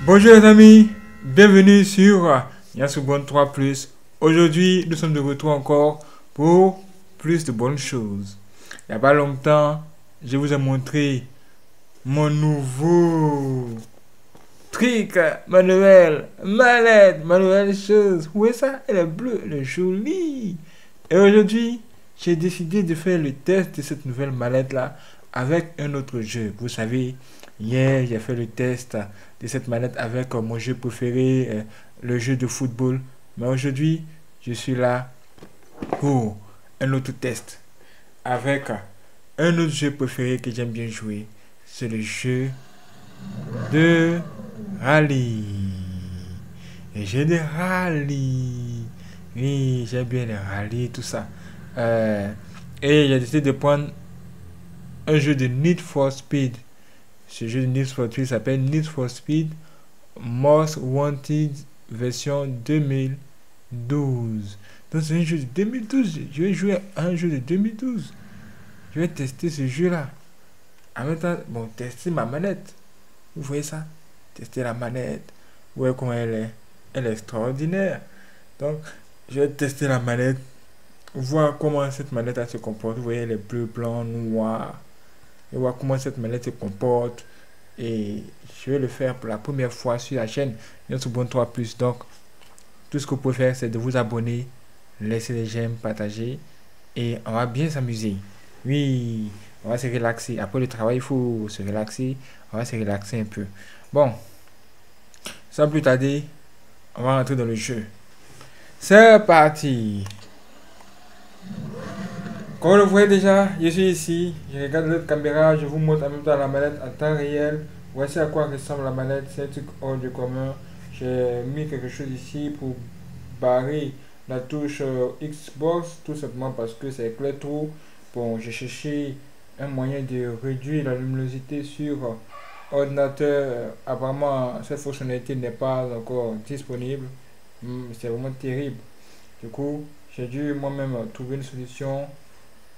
Bonjour les amis, bienvenue sur Yasubon 3 ⁇ Aujourd'hui, nous sommes de retour encore pour plus de bonnes choses. Il n'y a pas longtemps, je vous ai montré mon nouveau truc manuel, manette, manuelle chose. Où est ça? Elle est bleue, elle est jolie. Et aujourd'hui, j'ai décidé de faire le test de cette nouvelle mallette là avec un autre jeu. Vous savez, hier j'ai fait le test de cette manette avec mon jeu préféré, le jeu de football. Mais aujourd'hui, je suis là pour un autre test avec un autre jeu préféré que j'aime bien jouer. C'est le jeu de rallye. Le jeu de rallye. Oui, j'aime bien les rallyes, tout ça. Et j'ai décidé de prendre un jeu de Need for Speed. Ce jeu de Need for Speed s'appelle Need for Speed Most Wanted version 2012. Donc c'est un jeu de 2012. Je vais jouer à un jeu de 2012. Je vais tester ce jeu-là. En même temps, bon, tester ma manette. Vous voyez ça? Tester la manette. Vous voyez comment elle est. Elle est extraordinaire. Donc, je vais tester la manette. Voir comment cette manette se comporte. Vous voyez, elle est bleu, blanc, noir. Et voir comment cette manette se comporte. Et je vais le faire pour la première fois sur la chaîne Yasubon 3 ⁇ Donc, tout ce que vous pouvez faire, c'est de vous abonner, laisser des j'aime, partager. Et on va bien s'amuser. Oui, on va se relaxer. Après le travail, il faut se relaxer. On va se relaxer un peu. Bon, sans plus tarder, on va rentrer dans le jeu. C'est parti. Comme vous le voyez déjà, je suis ici. Je regarde l'autre caméra. Je vous montre en même temps la manette en temps réel. Voici à quoi ressemble la manette. C'est un truc hors du commun. J'ai mis quelque chose ici pour barrer la touche Xbox. Tout simplement parce que c'est clair trop. Bon, j'ai cherché un moyen de réduire la luminosité sur ordinateur. Apparemment, cette fonctionnalité n'est pas encore disponible. C'est vraiment terrible. Du coup, j'ai dû moi-même trouver une solution.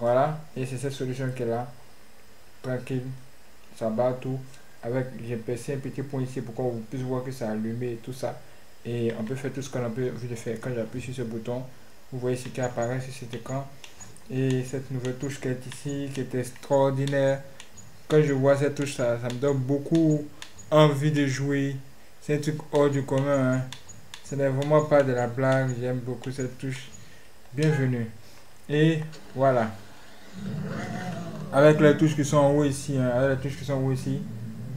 Voilà, et c'est cette solution qui est là. Tranquille, ça bat tout. Avec, j'ai percé un petit point ici pour qu'on puisse voir que ça a allumé et tout ça. Et on peut faire tout ce qu'on a envie de faire. Quand j'appuie sur ce bouton, vous voyez ce qui apparaît sur cet écran. Et cette nouvelle touche qui est ici, qui est extraordinaire. Quand je vois cette touche, ça me donne beaucoup envie de jouer. C'est un truc hors du commun. Hein. Ce n'est vraiment pas de la blague. J'aime beaucoup cette touche. Bienvenue. Et voilà. Avec les touches qui sont en haut ici, hein, avec les touches qui sont en haut ici,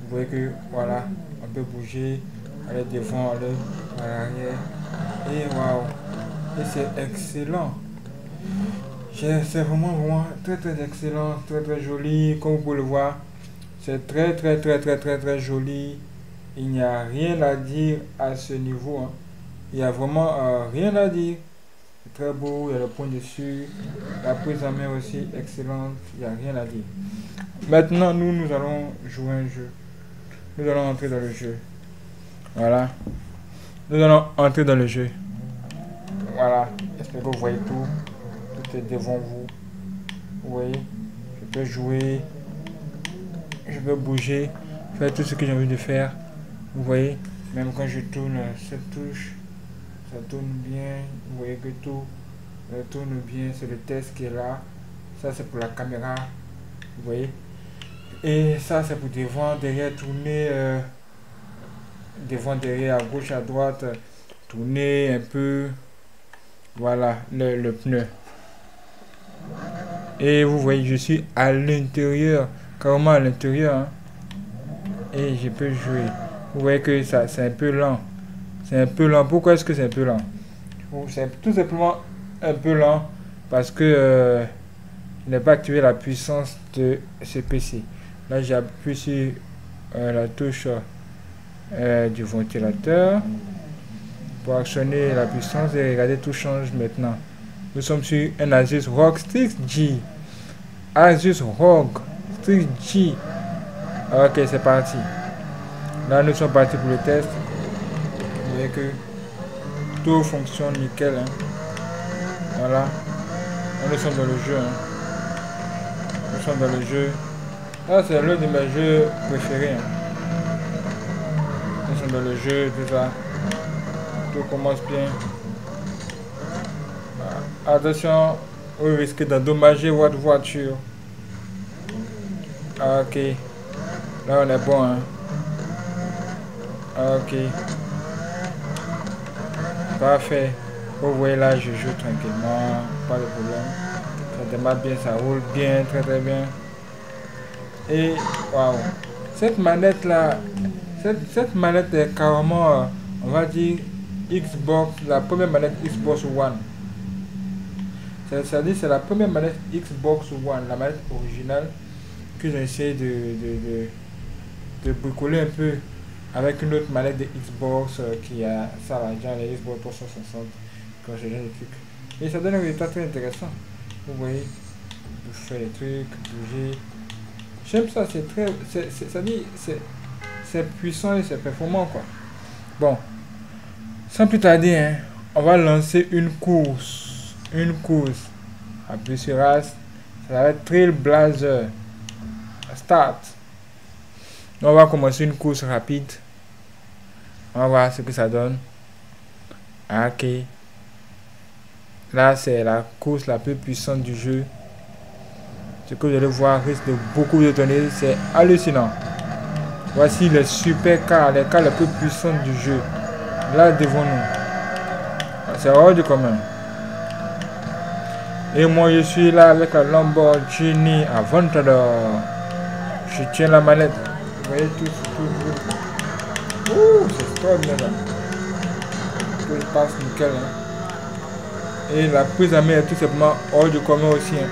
vous voyez que voilà, on peut bouger, aller devant, aller à l'arrière. Et waouh! Et c'est excellent. C'est vraiment très très excellent, très très joli. Comme vous pouvez le voir, c'est très joli. Il n'y a rien à dire à ce niveau. Hein. Il n'y a vraiment rien à dire. C'est très beau, il y a le point dessus. La prise en main aussi excellente. Il n'y a rien à dire. Maintenant, nous allons jouer un jeu. Nous allons entrer dans le jeu. Voilà. Nous allons entrer dans le jeu. Voilà. J'espère que vous voyez tout. Tout est devant vous. Vous voyez. Je peux jouer. Je peux bouger. Faire tout ce que j'ai envie de faire. Vous voyez. Même quand je tourne cette touche. Ça tourne bien, vous voyez que tout tourne bien, c'est le test qui est là. Ça c'est pour la caméra, vous voyez. Et ça c'est pour devant, derrière, tourner, devant, derrière, à gauche, à droite, tourner un peu, voilà, le pneu. Et vous voyez, je suis à l'intérieur, carrément à l'intérieur, hein. Et je peux jouer. Vous voyez que ça c'est un peu lent. C'est un peu lent. Pourquoi est-ce que c'est un peu lent? C'est tout simplement un peu lent parce que je n'ai pas activé la puissance de ce PC. Là, j'appuie sur la touche du ventilateur pour actionner la puissance et regardez, tout change maintenant. Nous sommes sur un Asus ROG Strix G. Asus ROG Strix G. Ok, c'est parti. Là, nous sommes partis pour le test. Vous voyez que tout fonctionne nickel. Hein. Voilà. Là, nous sommes dans le jeu. Hein. Nous sommes dans le jeu. Là, c'est l'un de mes jeux préférés. Hein. Nous dans le jeu, tout ça. Tout commence bien. Attention, vous risquez d'endommager votre voiture. Ok. Là, on est bon, hein. Ok. Parfait. Vous voyez là, je joue tranquillement. Pas de problème. Ça démarre bien, ça roule bien, très très bien. Et, waouh. Cette manette là, cette manette est carrément, on va dire, Xbox, la première manette Xbox One. C'est-à-dire c'est la première manette Xbox One, la manette originale que j'ai essayé de bricoler un peu avec une autre manette de Xbox qui a ça là, genre les Xbox 360 quand j'ai genre de trucs. Et ça donne un résultat très intéressant. Vous voyez, vous faites les trucs, bouger. J'aime ça, c'est très, ça dit, c'est puissant et c'est performant quoi. Bon, sans plus tarder, hein, on va lancer une course. Une course. Appuie sur As. Ça va être Trailblazer. Start. On va commencer une course rapide. On va voir ce que ça donne. Ok. Là, c'est la course la plus puissante du jeu. Ce que vous allez voir risque de beaucoup vous étonner. C'est hallucinant. Voici les super cars, les cars les plus puissants du jeu. Là, devant nous. C'est hors du commun. Et moi, je suis là avec la Lamborghini Aventador. Je tiens la manette. Vous voyez tout. Ouh, c'est extraordinaire là. Tout se passe nickel. Hein. Et la prise à main est tout simplement hors du commun aussi. Hein.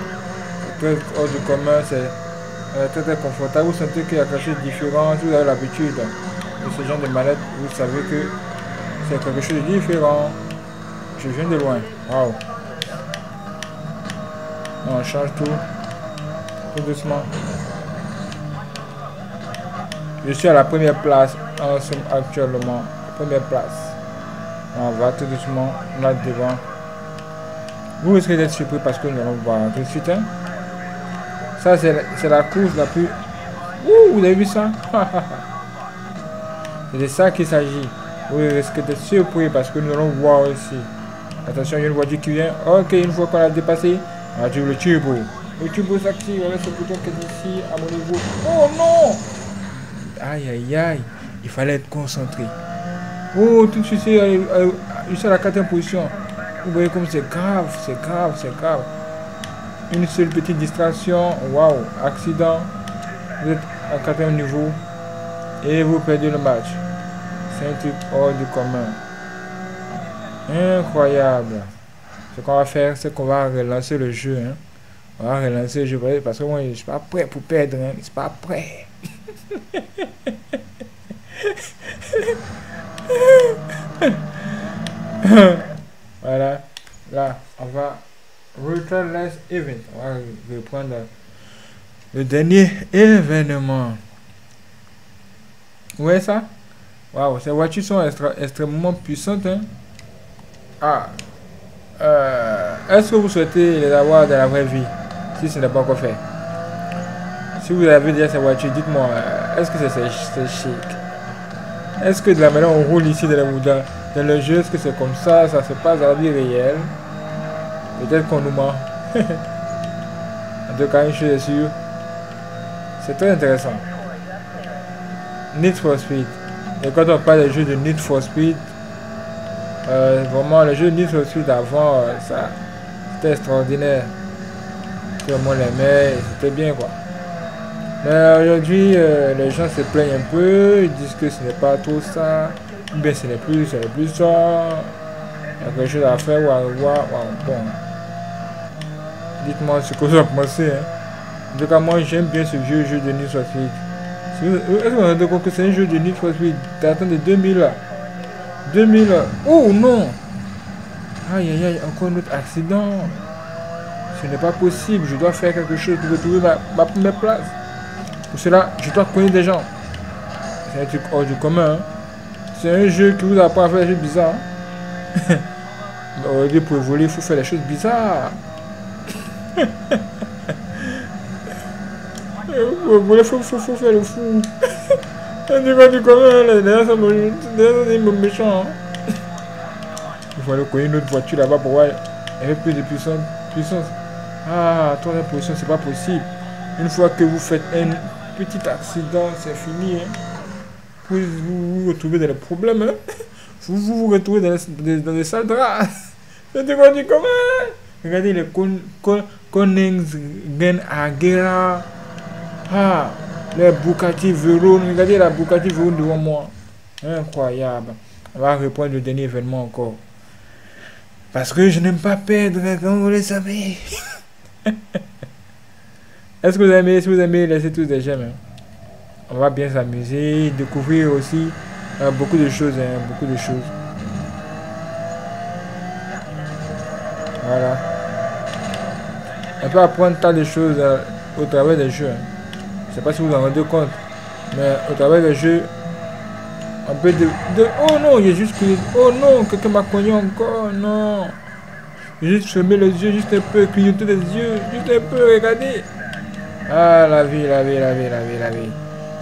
C'est très hors du commun. C'est très très confortable. Vous sentez qu'il y a quelque chose de différent. Si vous avez l'habitude de ce genre de manette, vous savez que c'est quelque chose de différent. Je viens de loin. Waouh. On change tout doucement. Je suis à la première place en somme actuellement. Première place. On va tout doucement là devant. Vous risquez d'être surpris parce que nous allons voir tout de suite. Hein. Ça c'est la course la plus... Ouh, vous avez vu ça? C'est de ça qu'il s'agit. Vous risquez d'être surpris parce que nous allons voir ici. Attention, il y a une voiture qui vient. Ok, une fois qu'on a dépassé, on active le turbo. Le turbo s'active avec ce bouton qui est ici à mon niveau. Oh non! Aïe aïe aïe, il fallait être concentré. Oh, tout de suite, je suis à la 4e position. Vous voyez comme c'est grave, c'est grave, c'est grave. Une seule petite distraction, waouh, accident. Vous êtes à 4e niveau et vous perdez le match. C'est un truc hors du commun. Incroyable. Ce qu'on va faire, c'est qu'on va relancer le jeu. Hein. On va relancer le jeu parce que moi, je ne suis pas prêt pour perdre. Hein. Je ne suis pas prêt. Voilà. Là, on va return last event. On va reprendre le dernier événement. Vous voyez ça? Waouh, ces voitures sont extrêmement puissantes. Hein? Ah. Est-ce que vous souhaitez les avoir dans la vraie vie? Si ce n'est pas encore fait. Si vous avez déjà ces voitures, dites-moi, est-ce que c'est chic? Est-ce que de la manière on roule ici dans le jeu, est-ce que c'est comme ça se passe dans la vie réelle? Peut-être qu'on nous ment. En tout cas, une chose est sûre, c'est très intéressant. Need for Speed. Et quand on parle des jeux de Need for Speed, vraiment, le jeu Need for Speed avant, ça, c'était extraordinaire. Tout le monde l'aimait, c'était bien quoi. Mais aujourd'hui, les gens se plaignent un peu, ils disent que ce n'est pas trop ça, ou bien ce n'est plus ça. Il y a quelque chose à faire ou à revoir. Bon. Dites-moi ce que vous en pensez. Hein. En tout cas, moi j'aime bien ce vieux jeu de Need for Speed. Est-ce que vous vous rendez compte que c'est un jeu de Need for Speed datant de 2000 là? 2000 là. Oh non! Aïe aïe aïe, encore un autre accident. Ce n'est pas possible, je dois faire quelque chose pour retrouver ma première place. Pour cela, je dois connaître des gens. C'est un truc hors du commun. Hein. C'est un jeu qui vous apprend à faire des choses bizarres. Hein. Mais pour évoluer, il faut faire des choses bizarres. Il faut faire le fou. Tu vois, tu connais, les gens sont méchants. Hein. Il faut aller connaître une autre voiture là-bas pour voir. Avec plus de puissance. Ah, troisième position, c'est pas possible. Une fois que vous faites un petit accident, c'est fini. Hein. Vous vous retrouvez dans les problèmes. Hein. Vous retrouvez dans les sales draps. C'est quoi du comment? Regardez les Koningsgen Agera. Ah, les Bugatti Veyron. Regardez la Bugatti Veyron devant moi. Incroyable. On va reprendre le dernier événement encore. Parce que je n'aime pas perdre, comme vous le savez. Est-ce que vous aimez? Si vous aimez, laissez tous des j'aime. Hein. On va bien s'amuser, découvrir aussi beaucoup de choses. Hein, beaucoup de choses. Voilà. On peut apprendre tant de choses au travers des jeux. Hein. Je ne sais pas si vous en rendez compte. Mais au travers des jeux, un peu de... Oh non, j'ai juste... Oh non, quelqu'un m'a cogné encore. Non. J'ai juste fermé les yeux, juste un peu, clignoter les yeux. Juste un peu, regardez. Ah, la vie.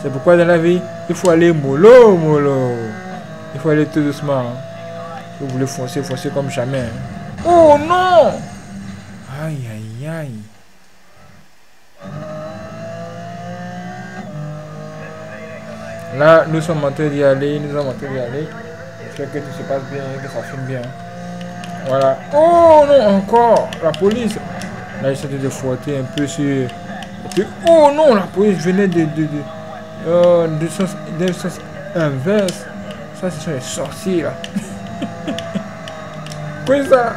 C'est pourquoi dans la vie, il faut aller mollo. Il faut aller tout doucement. Hein. Si vous voulez foncer comme jamais. Hein. Oh non. Aïe. Là, nous sommes en train d'y aller. J'espère que tout se passe bien, que ça filme bien. Voilà. Oh non, encore. La police. Là, j'essaie de frotter un peu sur... Oh non, la police venait de sens inverse. Ça, ce sont les sorciers, là. Quoi ça?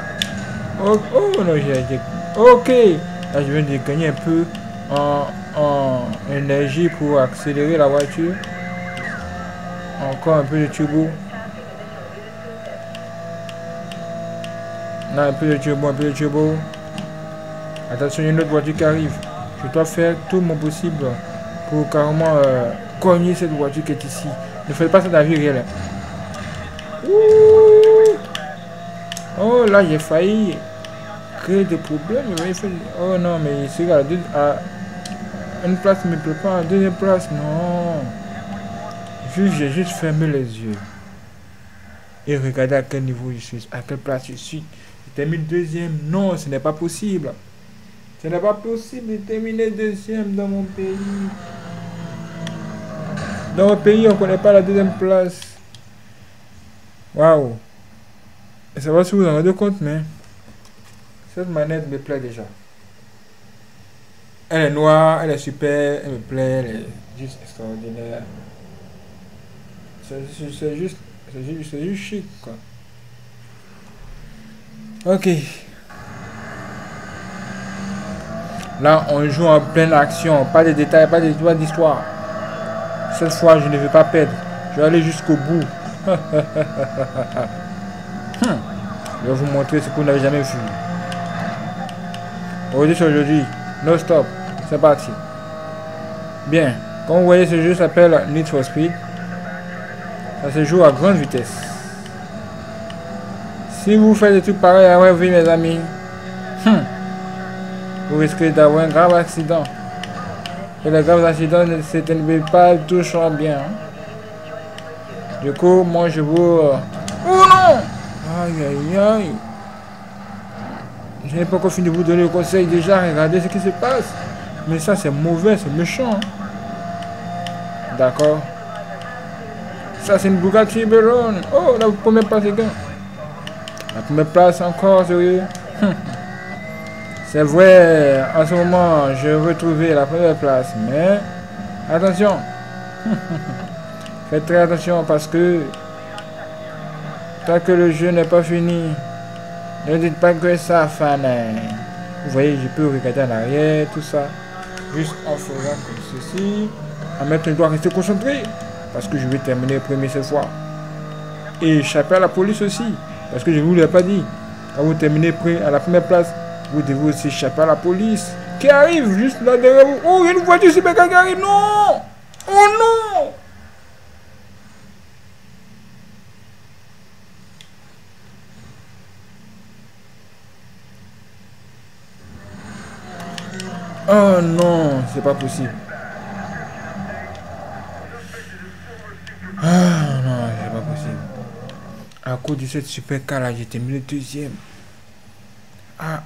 Oh non, j'ai... Ok. Là, je viens de gagner un peu en énergie pour accélérer la voiture. Encore un peu de turbo. Là, un peu de turbo. Attention, il y a une autre voiture qui arrive. Je dois faire tout mon possible pour carrément cogner cette voiture qui est ici. Ne faites pas ça dans la vie réelle. Ouh. Oh là, j'ai failli créer des problèmes. Oh non, mais c'est à une place, il me prépare à deuxième place. Non. J'ai juste fermé les yeux. Et regardez à quel niveau je suis, à quelle place je suis. Je termine deuxième. Non, ce n'est pas possible. Ce n'est pas possible de terminer deuxième dans mon pays. Dans mon pays, on ne connaît pas la deuxième place. Waouh. Je ne sais pas si vous en rendez compte, mais cette manette me plaît déjà. Elle est noire, elle est super, elle me plaît, elle est juste extraordinaire. C'est juste chic, quoi. Ok. Là, on joue en pleine action. Pas de détails, pas d'histoire. Cette fois, je ne vais pas perdre. Je vais aller jusqu'au bout. Je vais vous montrer ce que vous n'avez jamais vu. Aujourd'hui, no stop. C'est parti. Bien. Comme vous voyez, ce jeu s'appelle Need for Speed. Ça se joue à grande vitesse. Si vous faites des trucs pareils à votre vie, mes amis, vous risquez d'avoir un grave accident. Et les graves accidents ne s'éteignent pas toujours bien. Du coup, moi je vous... Oh non! Aïe. Je n'ai pas encore fini de vous donner le conseil déjà. Regardez ce qui se passe. Mais ça c'est mauvais, c'est méchant. D'accord. Ça c'est une Bugatti Veyron. Oh, la première place les gars. La première place encore, sérieux. C'est vrai, en ce moment, je vais retrouver la première place, mais attention, faites très attention parce que tant que le jeu n'est pas fini, ne dites pas que ça fanait. Vous voyez, je peux regarder en arrière, tout ça, juste en faisant comme ceci. En même temps, je dois rester concentré parce que je vais terminer premier cette fois. Et échapper à la police aussi, parce que je ne vous l'ai pas dit. Quand vous terminez à la première place, vous devez aussi échapper à la police qui arrive juste là derrière vous. Oh, il y a une voiture super qui arrive. Non! Oh non! Oh non, c'est pas possible. À cause de cette super car là, j'ai terminé deuxième. Ah.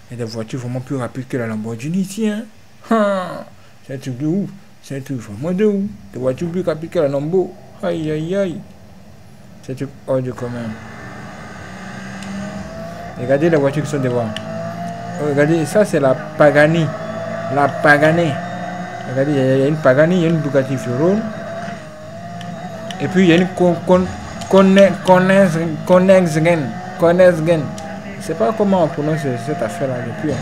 Il y a des voitures vraiment plus rapides que la Lamborghini ici, hein. C'est un truc de ouf. C'est un truc vraiment de ouf. Des voitures plus rapides que la Lambo. Aïe. C'est un truc hors du commun. Regardez les voitures qui sont devant. Regardez, ça c'est la Pagani. La Pagani. Regardez, il y a une Pagani, il y a une Bugatti Veyron. Et puis il y a une Koenigsegg. Je sais pas comment on prononce cette affaire là depuis.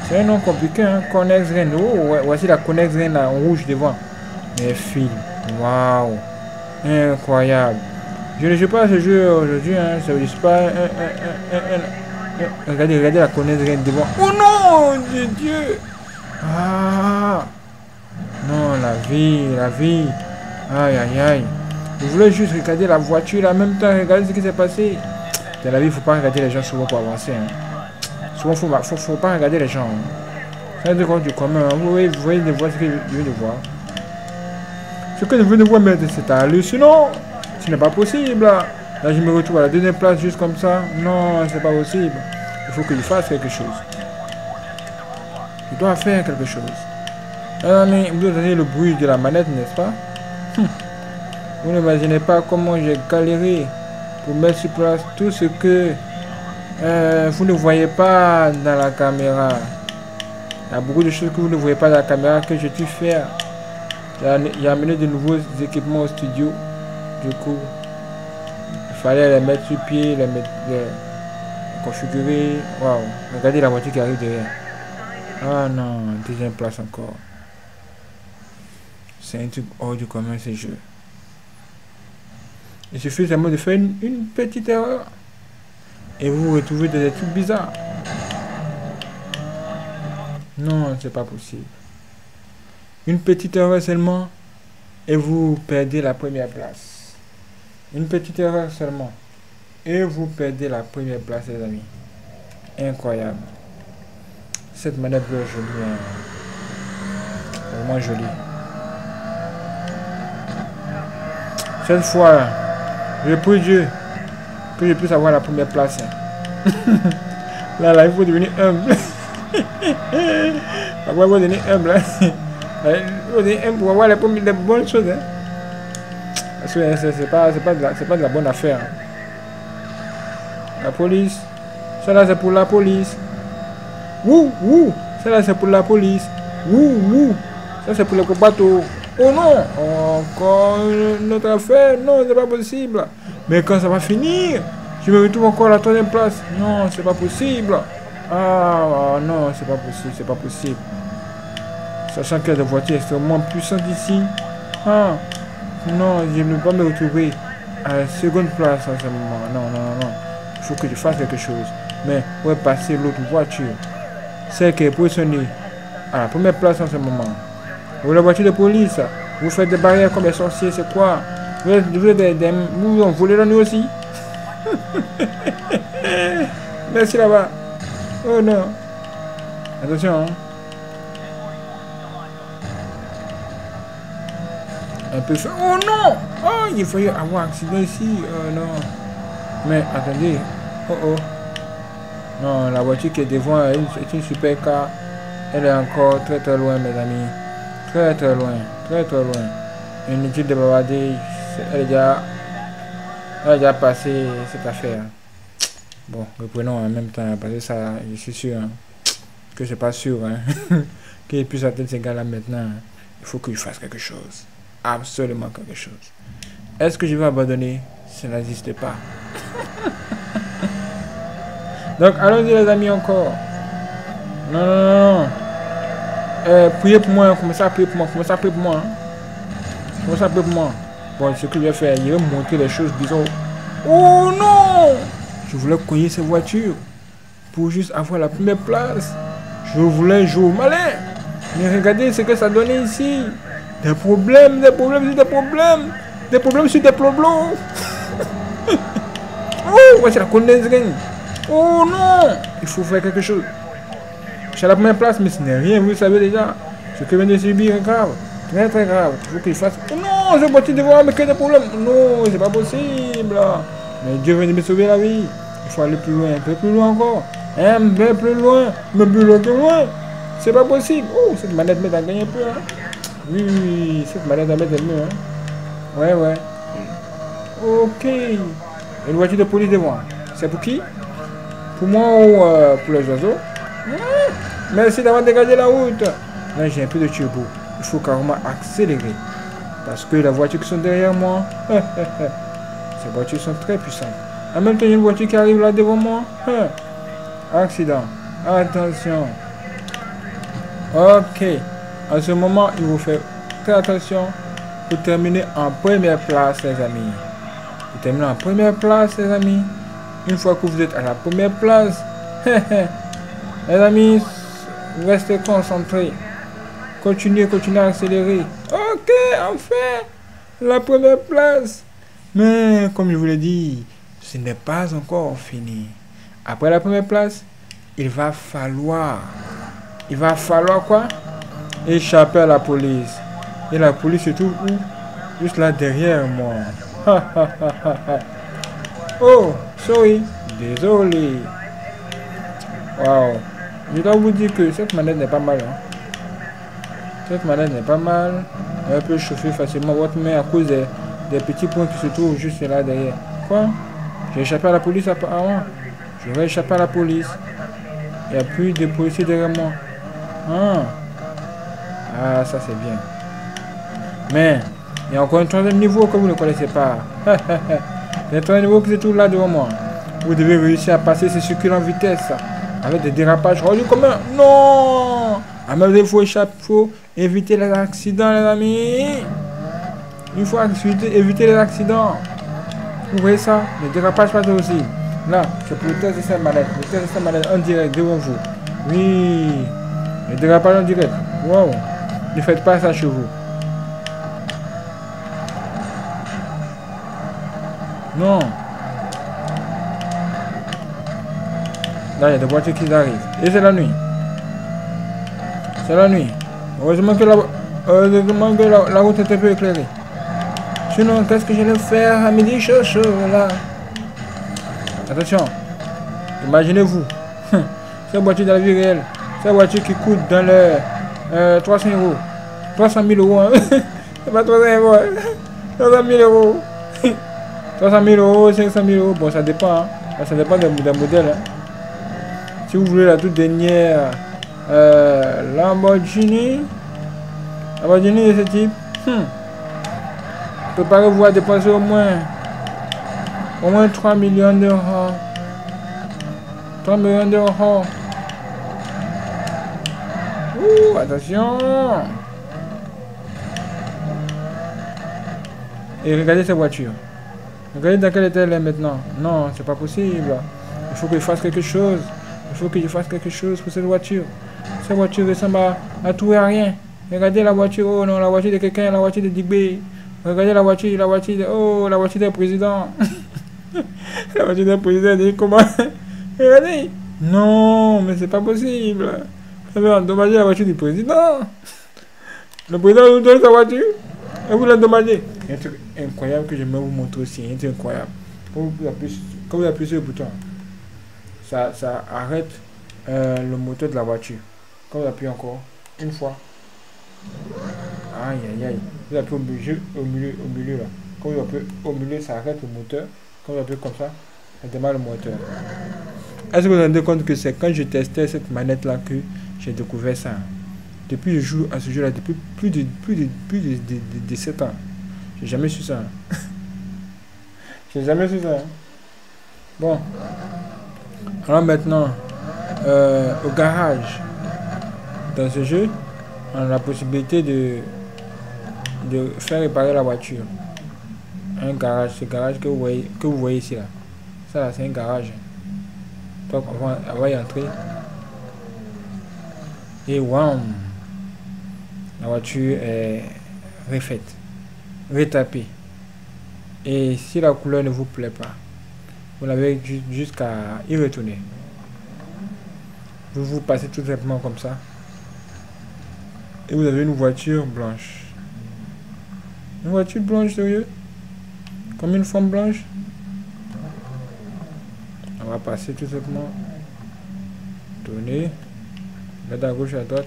C'est un nom compliqué, hein. Koenigsegg. Oh, voici la Koenigsegg là, en rouge devant. Mais fil. Waouh. Incroyable. Je ne joue pas à ce jeu aujourd'hui, hein. Ça ne pas regardez la Koenigsegg devant. Oh non, de Dieu. Ah. Non, la vie. Aïe. Je voulais juste regarder la voiture en même temps, regarder ce qui s'est passé. Dans la vie, il ne faut pas regarder les gens souvent pour avancer. Hein. Souvent, il ne faut pas regarder les gens. Hein. C'est un truc du commun. Hein. Vous voyez de voir ce que je viens de voir. Ce que je viens de voir, mais c'est hallucinant. Ce n'est pas possible. Là, je me retrouve à la deuxième place juste comme ça. Non, c'est pas possible. Il faut que je fasse quelque chose. Je dois faire quelque chose. Mais vous entendez le bruit de la manette, n'est-ce pas? Vous n'imaginez pas comment j'ai galéré pour mettre sur place tout ce que vous ne voyez pas dans la caméra. Il y a beaucoup de choses que vous ne voyez pas dans la caméra que j'ai dû faire. J'ai amené de nouveaux équipements au studio. Du coup, il fallait les mettre sur pied, les configurer. Waouh, regardez la voiture qui arrive derrière. Ah non, deuxième place encore. C'est un truc hors du commun ces jeux. Il suffit seulement de faire une petite erreur et vous vous retrouvez dans des trucs bizarres. Non, c'est pas possible. Une petite erreur seulement et vous perdez la première place. Une petite erreur seulement et vous perdez la première place, les amis. Incroyable. Cette manette est jolie, hein. Vraiment jolie. Cette fois, je prie Dieu que je puisse avoir la première place. Là, il faut devenir humble. Il faut devenir humble. Il faut devenir humble pour avoir les bonnes choses. Parce que c'est pas de la bonne affaire. La police. Ça là, c'est pour la police. Wouh. Ça là, c'est pour la police. Wouh. Ça, c'est pour les bateaux. Oh non, encore notre affaire, non, c'est pas possible. Mais quand ça va finir, je me retrouve encore à la troisième place. Non, c'est pas possible. Ah non, c'est pas possible. Sachant qu'il y a des voitures extrêmement puissantes ici. Ah, non, je ne vais pas me retrouver à la seconde place en ce moment. Non. Il faut que je fasse quelque chose. Mais où est passée l'autre voiture? Celle qui est positionnée à la première place en ce moment. Vous la voiture de police, vous faites des barrières comme les sorciers, c'est quoi? Vous en volez la nuit aussi? Merci là-bas. Oh non. Attention. Hein. Un peu ça. Oh non! Oh, il faut y avoir un accident ici. Oh non. Mais attendez. Oh. Non, la voiture qui est devant est une super car. Elle est encore très loin, mes amis. Très loin. Inutile de bavarder. Elle a déjà passé cette affaire. Bon, reprenons en même temps. Parce que ça, je suis sûr hein, que c'est pas sûr. Hein, qu'il puisse atteindre ces gars-là maintenant. Il faut que je fasse quelque chose. Absolument quelque chose. Est-ce que je vais abandonner? Ça n'existe pas. Donc, allons-y les amis encore. Non. Priez pour moi, commencez à prier pour moi. Bon, ce que je vais faire, il va me montrer les choses bizarres. Oh non! Je voulais cogner ces voitures pour juste avoir la première place. Je voulais jouer au malin. Mais regardez ce que ça donnait ici. Des problèmes. Des problèmes sur des problèmes. Oh, voici la Koenigsegg. Oh non! Il faut faire quelque chose. Je suis à la première place, mais ce n'est rien, vous le savez déjà. Ce que vient de subir est grave. Très très grave. Il faut qu'il fasse. Oh non, cette voiture devant, mais quel est le problème? Non, c'est pas possible. Mais Dieu vient de me sauver la vie. Il faut aller plus loin, un peu plus loin encore. Un peu plus loin. Mais plus loin que moi. C'est pas possible. Oh, cette manette m'aide à gagner un peu. Hein. Oui, oui, oui, cette manette m'aide un peu. Hein. Ouais, ouais. Ok. Une voiture de police devant. C'est pour qui? Pour moi ou pour les oiseaux? Merci d'avoir dégagé la route. Là, j'ai un peu de turbo. Il faut carrément accélérer. Parce que les voitures qui sont derrière moi, ces voitures sont très puissantes. En même temps, il y a une voiture qui arrive là devant moi. Accident. Attention. Ok. En ce moment, il faut faire très attention pour terminer en première place, les amis. Pour terminer en première place, les amis. Une fois que vous êtes à la première place, les amis, restez concentrés. Continuez à accélérer. Ok, enfin, la première place. Mais comme je vous l'ai dit, ce n'est pas encore fini. Après la première place, il va falloir quoi? Échapper à la police. Et la police se trouve où? Juste là derrière moi. Oh, sorry. Désolé. Wow. Je dois vous dire que cette manette n'est pas mal. Hein. Cette manette n'est pas mal. Elle peut chauffer facilement votre main à cause des petits points qui se trouvent juste là derrière. Quoi? J'ai échappé à la police apparemment. Je vais échapper à la police. Il n'y a plus de policiers derrière moi. Ah, ça c'est bien. Mais, il y a encore un troisième niveau que vous ne connaissez pas. Il y a un troisième niveau qui se trouve là devant moi. Vous devez réussir à passer ces circuits en vitesse. Avec des dérapages rendus communs. Non! Ah, mais il faut échapper, il faut éviter les accidents, les amis. Il faut éviter les accidents. Vous voyez ça? Les dérapages passent aussi. Là, c'est pour le test de cette manette. Le test de cette manette en direct devant vous. Oui. Les dérapages en direct. Wow. Ne faites pas ça chez vous. Non. Là, il y a des voitures qui arrivent. Et c'est la nuit. C'est la nuit. Heureusement que la route est un peu éclairée. Sinon, qu'est-ce que j'allais faire à midi chaud là? Attention. Imaginez-vous. Cette voiture dans la vie réelle. Cette voiture qui coûte dans les 300 euros. 300 000 euros. Hein? C'est pas 300 euros. Hein? 300 000 euros. 300 000 euros, 500 000 euros. Bon, ça dépend. Hein? Ça dépend des modèles. Hein? Si vous voulez la toute dernière Lamborghini de ce type, préparez-vous à dépenser au moins 3 millions d'euros. 3 millions d'euros. Ouh, attention. Et regardez cette voiture. Regardez dans quel état elle est maintenant. Non, c'est pas possible. Il faut que je fasse quelque chose. Il faut que je fasse quelque chose pour cette voiture. Cette voiture ressemble à tout et à rien. Regardez la voiture. Oh non, la voiture de quelqu'un, la voiture de Digby. Regardez la voiture de... Oh, la voiture du président. La voiture du président, comment... Regardez. Non, mais c'est pas possible. Vous avez endommagé la voiture du président. Le président nous donne sa voiture. Et vous l'endommagez. Il y a un truc incroyable que je vais vous montrer aussi. Un truc incroyable. Quand vous appuyez sur le bouton, ça arrête le moteur de la voiture. Quand vous appuyez encore, une fois. Aïe aïe aïe. Vous appuyez au milieu là. Quand vous appuyez au milieu, ça arrête le moteur. Quand vous appuyez comme ça démarre le moteur. Est-ce que vous vous rendez compte que c'est quand je testais cette manette là que j'ai découvert ça? Depuis je joue à ce jeu là depuis plus de 7 ans. J'ai jamais su ça. J'ai jamais su ça. Bon. Alors maintenant, au garage, dans ce jeu, on a la possibilité de faire réparer la voiture. Un garage, ce garage que vous voyez ici là. Ça là, c'est un garage. Donc on va y entrer. Et waouh, la voiture est refaite, retapée. Et si la couleur ne vous plaît pas, vous l'avez jusqu'à y retourner. Vous passez tout simplement comme ça. Et vous avez une voiture blanche. Une voiture blanche, sérieux? Comme une femme blanche? On va passer tout simplement. Tourner. Mettre à gauche, à droite.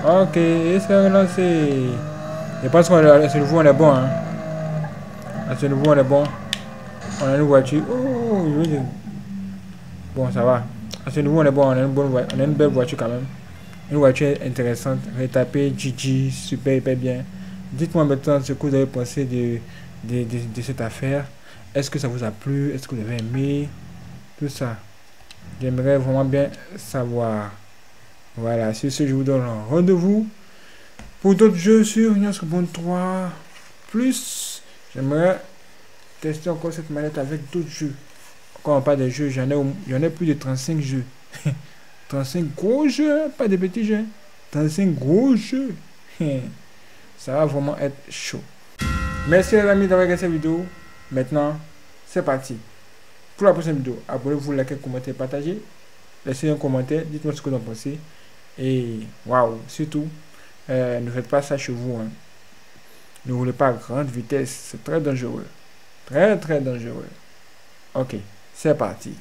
Ok, et c'est relancé. Je pense qu'à ce niveau on est bon. Hein. À ce niveau on est bon. On a une voiture. Oh, bon, ça va. À ce niveau on est bon. On a une bonne voiture. On a une belle voiture quand même. Une voiture intéressante. Retapé, Gigi, super, hyper bien. Dites-moi maintenant ce que vous avez pensé de cette affaire. Est-ce que ça vous a plu? Est-ce que vous avez aimé? Tout ça. J'aimerais vraiment bien savoir. Voilà, sur ce, je vous donne un rendez-vous pour d'autres jeux sur Niascobon 3. Plus, j'aimerais tester encore cette manette avec d'autres jeux. Quand on parle des jeux, j'en ai plus de 35 jeux. 35 gros jeux, pas de petits jeux. 35 gros jeux. Ça va vraiment être chaud. Merci les amis d'avoir regardé cette vidéo. Maintenant, c'est parti. Pour la prochaine vidéo, abonnez-vous, likez, commentez, partagez. Laissez un commentaire, dites-moi ce que vous en pensez. Et waouh, surtout, ne faites pas ça chez vous. Hein. Ne roulez pas à grande vitesse, c'est très dangereux. Très très dangereux. Ok, c'est parti.